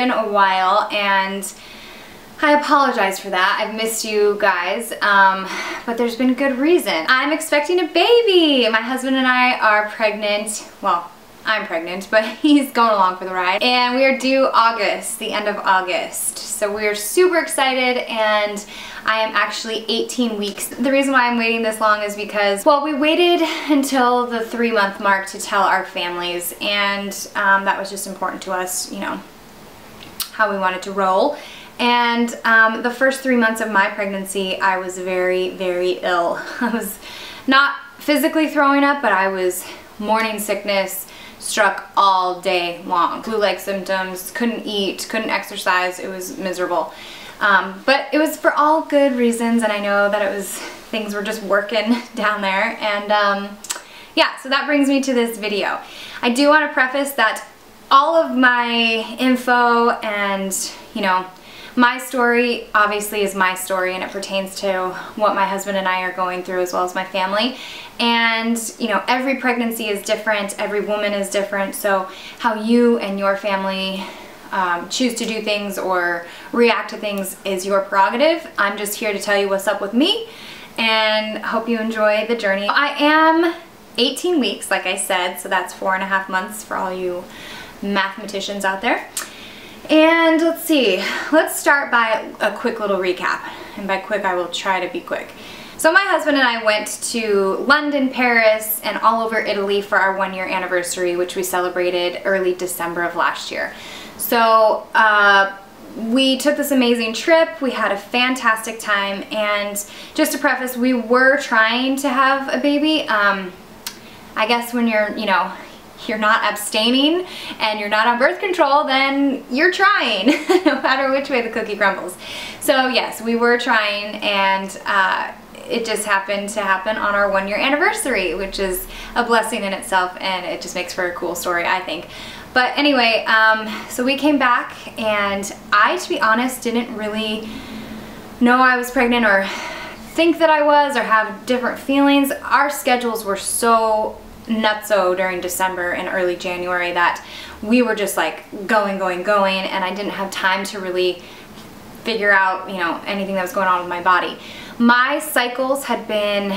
been a while, and I apologize for that. I've missed you guys, but there's been good reason. I'm expecting a baby. My husband and I are pregnant. Well, I'm pregnant, but he's going along for the ride. And we are due August, the end of August. So we are super excited, and I am actually 18 weeks. The reason why I'm waiting this long is because, well, we waited until the 3-month mark to tell our families, and that was just important to us, you know, how we wanted to roll. And the first 3 months of my pregnancy, I was very, very ill. I was not physically throwing up, but I was morning sickness struck all day long. Flu-like symptoms, couldn't eat, couldn't exercise, it was miserable. But it was for all good reasons, and I know that it was, things were just working down there. And yeah, so that brings me to this video. I do want to preface that all of my info and, you know, my story obviously is my story, and it pertains to what my husband and I are going through, as well as my family. And you know, every pregnancy is different, every woman is different, so how you and your family choose to do things or react to things is your prerogative. I'm just here to tell you what's up with me, and hope you enjoy the journey. I am 18 weeks, like I said, so that's 4.5 months for all you mathematicians out there. And let's see, let's start by a quick little recap. And by quick, I will try to be quick. So my husband and I went to London, Paris, and all over Italy for our 1-year anniversary, which we celebrated early December of last year. So we took this amazing trip, we had a fantastic time, and just to preface, we were trying to have a baby. I guess when you're, you know, you're not abstaining and you're not on birth control, then you're trying, no matter which way the cookie crumbles. So yes, we were trying, and it just happened to happen on our 1-year anniversary, which is a blessing in itself, and it just makes for a cool story, I think. But anyway, so we came back, and I, to be honest, didn't really know I was pregnant or think that I was or have different feelings. Our schedules were so nutso during December and early January that we were just like going, and I didn't have time to really figure out, you know, anything that was going on with my body. My cycles had been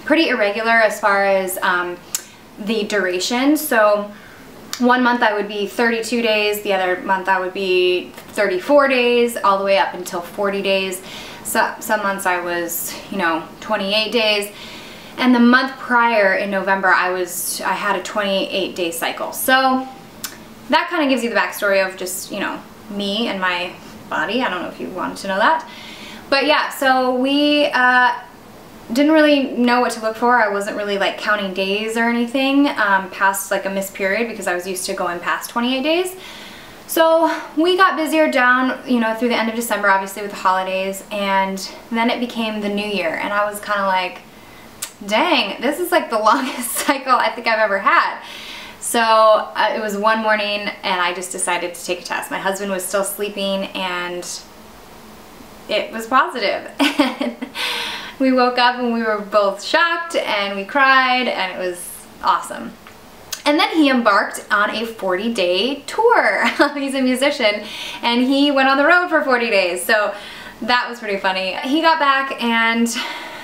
pretty irregular as far as the duration. So 1 month I would be 32 days, the other month I would be 34 days, all the way up until 40 days. So some months I was, you know, 28 days. And the month prior in November, I had a 28-day cycle. So that kind of gives you the backstory of just, you know, me and my body. I don't know if you wanted to know that. But yeah, so we didn't really know what to look for. I wasn't really like counting days or anything past like a missed period, because I was used to going past 28 days. So we got busier down, you know, through the end of December, obviously with the holidays, and then it became the new year, and I was kind of like, dang, this is like the longest cycle I think I've ever had. So it was one morning, and I just decided to take a test. My husband was still sleeping, and it was positive. We woke up and we were both shocked, and we cried, and it was awesome. And then he embarked on a 40-day tour. He's a musician, and he went on the road for 40 days. So that was pretty funny. He got back, and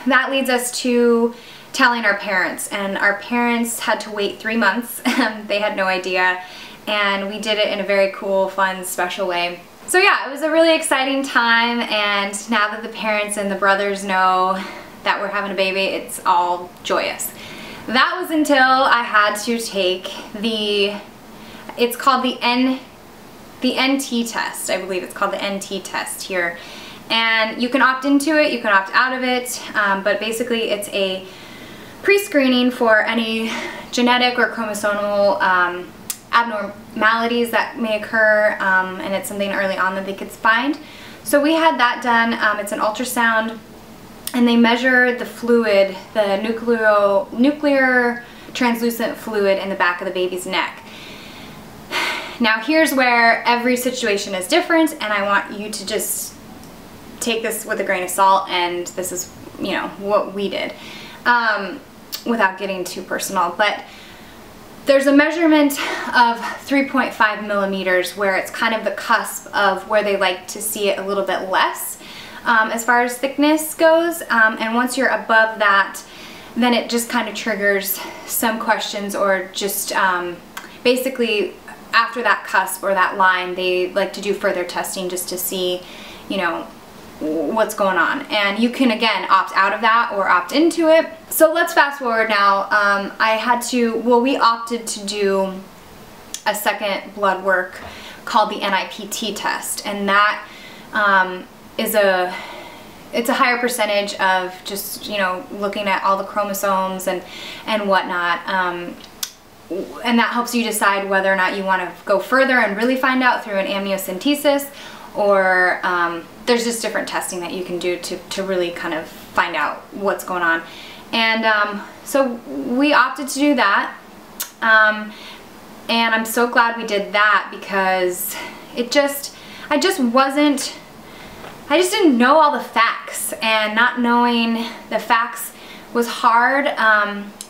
that leads us to telling our parents, and our parents had to wait 3 months. They had no idea, and we did it in a very cool, fun, special way. So yeah, it was a really exciting time, and now that the parents and the brothers know that we're having a baby, it's all joyous. That was until I had to take it's called the NT test. I believe it's called the NT test here. And you can opt into it, you can opt out of it, but basically it's a pre-screening for any genetic or chromosomal abnormalities that may occur, and it's something early on that they could find. So we had that done. It's an ultrasound, and they measure the fluid, the nuclear translucent fluid in the back of the baby's neck. Now here's where every situation is different, and I want you to just take this with a grain of salt, and this is, you know, what we did, without getting too personal. But There's a measurement of 3.5 millimeters where it's kind of the cusp of where they like to see it a little bit less as far as thickness goes. And once you're above that, then it just kind of triggers some questions, or just basically after that cusp or that line, they like to do further testing just to see, you know, what's going on. And you can again opt out of that or opt into it. So let's fast forward now. We opted to do a second blood work called the NIPT test, and that it's a higher percentage of just, you know, looking at all the chromosomes and whatnot. And that helps you decide whether or not you want to go further and really find out through an amniocentesis, or there's just different testing that you can do to really kind of find out what's going on. And so we opted to do that. And I'm so glad we did that, because I just didn't know all the facts, and not knowing the facts was hard.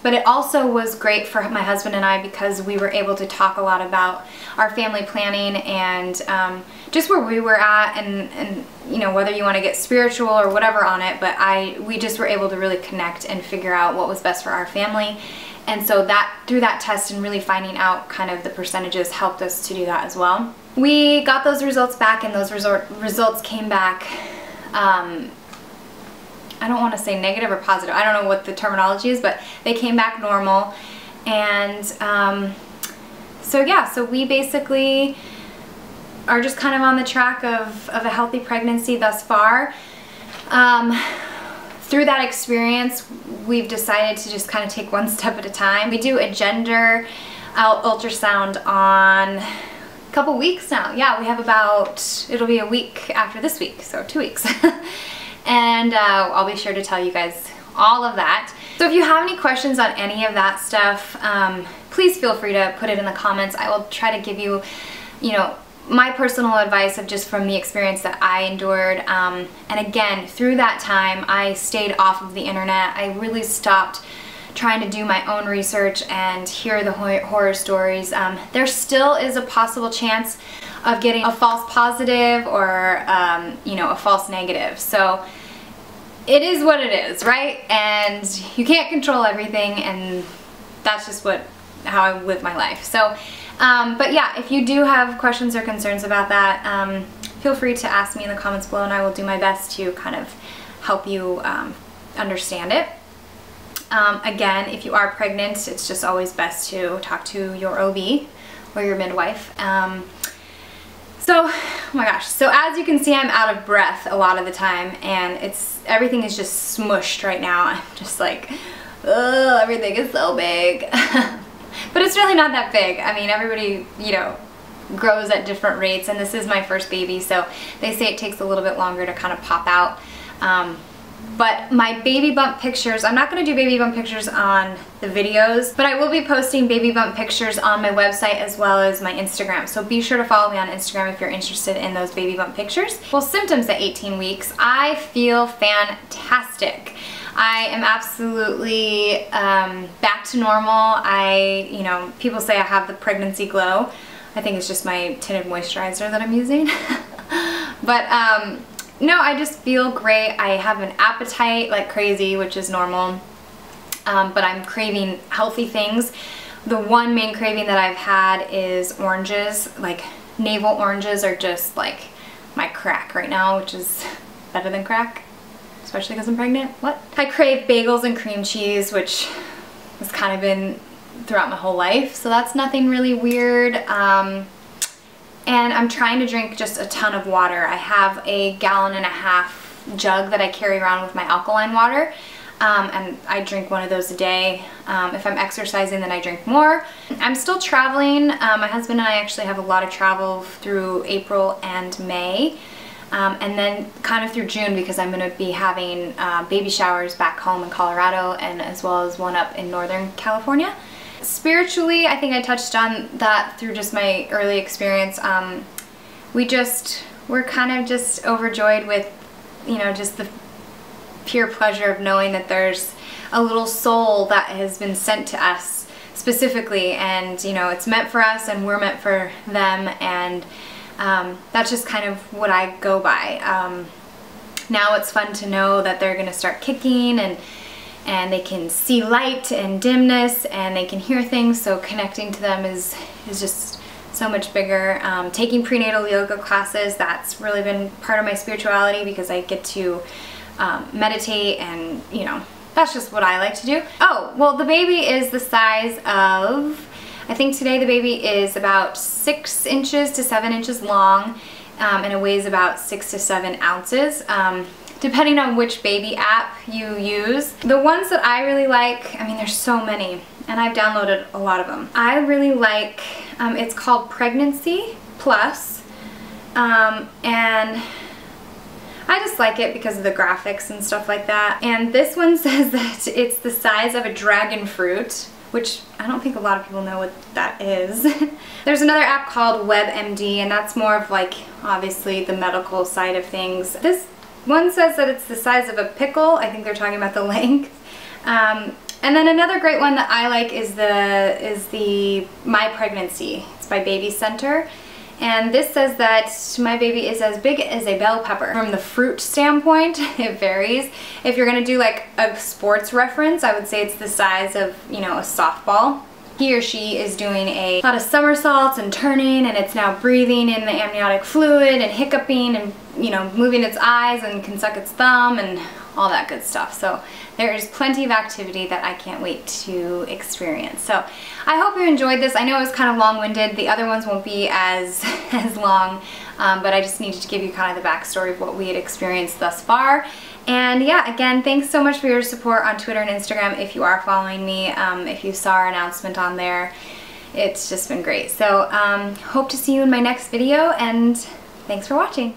But it also was great for my husband and I, because we were able to talk a lot about our family planning and just where we were at, and you know, whether you want to get spiritual or whatever on it, but we just were able to really connect and figure out what was best for our family. And so that, through that test and really finding out kind of the percentages, helped us to do that as well. We got those results back, and those results came back, I don't want to say negative or positive, I don't know what the terminology is, but they came back normal. And so yeah, so we basically are just kind of on the track of a healthy pregnancy thus far. Through that experience, we've decided to just kind of take one step at a time. We do a gender ultrasound on a couple weeks now. Yeah, we have about, it'll be a week after this week, so 2 weeks. And I'll be sure to tell you guys all of that. So if you have any questions on any of that stuff, please feel free to put it in the comments. I will try to give you, you know, my personal advice of just from the experience that I endured. And again, through that time, I stayed off of the internet. I really stopped trying to do my own research and hear the horror stories. There still is a possible chance of getting a false positive or you know, a false negative. So it is what it is, right? And you can't control everything, and that's just how I live my life. So but yeah, if you do have questions or concerns about that, feel free to ask me in the comments below, and I will do my best to kind of help you understand it. Again, if you are pregnant, it's just always best to talk to your OB or your midwife. So, oh my gosh, so as you can see, I'm out of breath a lot of the time, and everything is just smushed right now. I'm just like, oh, everything is so big. But it's really not that big. I mean, everybody, you know, grows at different rates, and this is my first baby, so they say it takes a little bit longer to kind of pop out. But my baby bump pictures, I'm not going to do baby bump pictures on the videos, but I will be posting baby bump pictures on my website as well as my Instagram. So be sure to follow me on Instagram if you're interested in those baby bump pictures. Well, symptoms at 18 weeks, I feel fantastic. I am absolutely back to normal. You know, people say I have the pregnancy glow. I think it's just my tinted moisturizer that I'm using. But no, I just feel great. I have an appetite like crazy, which is normal, but I'm craving healthy things. The one main craving that I've had is oranges. Like, navel oranges are just like my crack right now, which is better than crack, especially because I'm pregnant. What? I crave bagels and cream cheese, which has kind of been throughout my whole life, so that's nothing really weird. And I'm trying to drink just a ton of water. I have a 1.5 gallon jug that I carry around with my alkaline water, and I drink one of those a day. If I'm exercising, then I drink more. I'm still traveling. My husband and I actually have a lot of travel through April and May, and then kind of through June, because I'm going to be having baby showers back home in Colorado, and as well as one up in Northern California. Spiritually, I think I touched on that through just my early experience. We're kind of just overjoyed with, you know, just the pure pleasure of knowing that there's a little soul that has been sent to us specifically, and you know, it's meant for us and we're meant for them, and that's just kind of what I go by. Now it's fun to know that they're gonna start kicking, and they can see light and dimness, and they can hear things, so connecting to them is just so much bigger. Taking prenatal yoga classes, that's really been part of my spirituality, because I get to meditate, and you know, that's just what I like to do. Oh, well, the baby is the size of, I think today the baby is about 6 inches to 7 inches long, and it weighs about 6 to 7 ounces. Depending on which baby app you use. The ones that I really like, I mean, there's so many, and I've downloaded a lot of them. I really like, it's called Pregnancy Plus, and I just like it because of the graphics and stuff like that. And this one says that it's the size of a dragon fruit, which I don't think a lot of people know what that is. There's another app called WebMD, and that's more of like, obviously, the medical side of things. This one says that it's the size of a pickle. I think they're talking about the length. And then another great one that I like is the My Pregnancy. It's by Baby Center. And this says that my baby is as big as a bell pepper. From the fruit standpoint, it varies. If you're gonna do like a sports reference, I would say it's the size of, you know, a softball. He or she is doing a lot of somersaults and turning, and it's now breathing in the amniotic fluid and hiccuping and, you know, moving its eyes, and can suck its thumb and all that good stuff. So there is plenty of activity that I can't wait to experience. So I hope you enjoyed this. I know it was kind of long-winded. The other ones won't be as long, but I just needed to give you kind of the backstory of what we had experienced thus far. And yeah, again, thanks so much for your support on Twitter and Instagram if you are following me. If you saw our announcement on there, it's just been great. So hope to see you in my next video, and thanks for watching.